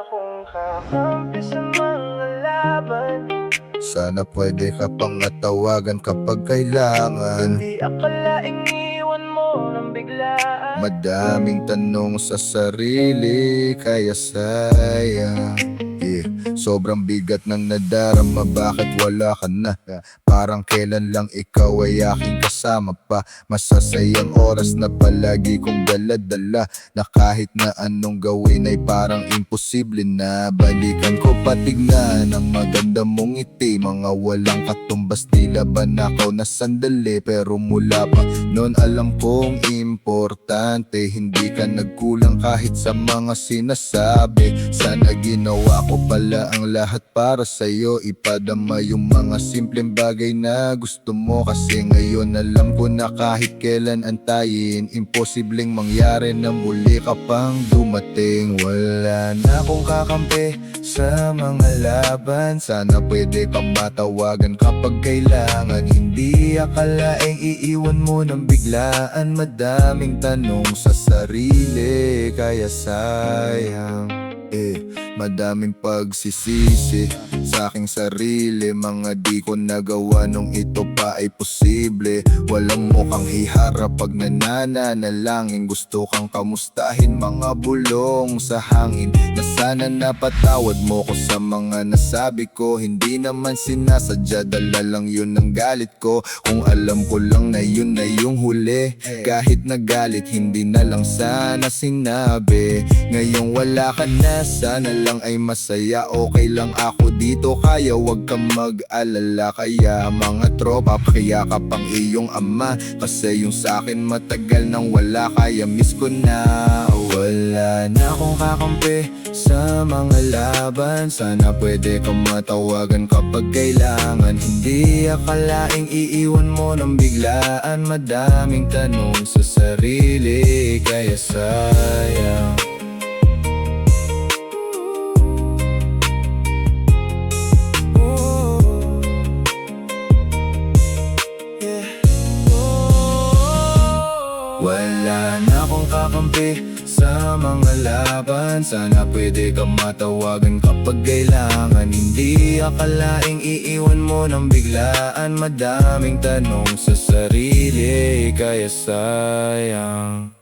akong kakampi sa mga laban. Sana pwede ka pang tawagan kapag kailangan. Hindi akalaing iwan mo ng biglaan. Madaming tanong sa sarili, kaya sayang. Sobrang bigat ng nadarama, bakit wala ka na? Parang kailan lang ikaw ay aking kasama pa. Masasayang oras na palagi kong dala-dala, na kahit na anong gawin ay parang imposible na. Balikan ko patignan ang maganda mong ngiti, mga walang katumbas, tila ba nakaw na sandali. Pero mula pa noon alam kong importante, hindi ka nagkulang kahit sa mga sinasabi. Sana ginawa ko pala ang lahat para sa'yo, ipadama yung mga simpleng bagay na gusto mo. Kasi ngayon alam ko na kahit kailan antayin, imposibleng mangyari na muli ka pang dumating. Wala na akong kakampi sa mga laban, sana pwede kang matawagan kapag kailangan. Hindi akalaing iiwan mo ng biglaan, madaming tanong sa sarili, kaya sayang. Madaming pagsisisi sa aking sarili, mga di ko nagawa nung ito pa ay posible. Walang mukhang hiharap pag nananalangin, gusto kang kamustahin, mga bulong sa hangin. Na sana napatawad mo ko sa mga nasabi ko, hindi naman sinasadya, dala lang yun ng galit ko. Kung alam ko lang na yun na yung huli, kahit nagalit hindi na lang sana sinabi. Ngayong wala ka na, sana lang ay masaya, okay lang ako dito, kaya wag kang mag-alala. Kaya mga tropa, pakiyakap ang iyong ama, kasi yung sa'kin matagal nang wala, kaya miss ko na. Wala na akong kakampi sa mga laban, sana pwede kang matawagan kapag kailangan. Hindi akalaing iiwan mo ng biglaan, madaming tanong sa sarili, kaya sayang. Wala na akong kakampi sa mga laban, sana pwede kang matawagan kapag kailangan. Hindi akalaing iiwan mo ng biglaan, madaming tanong sa sarili, kaya sayang.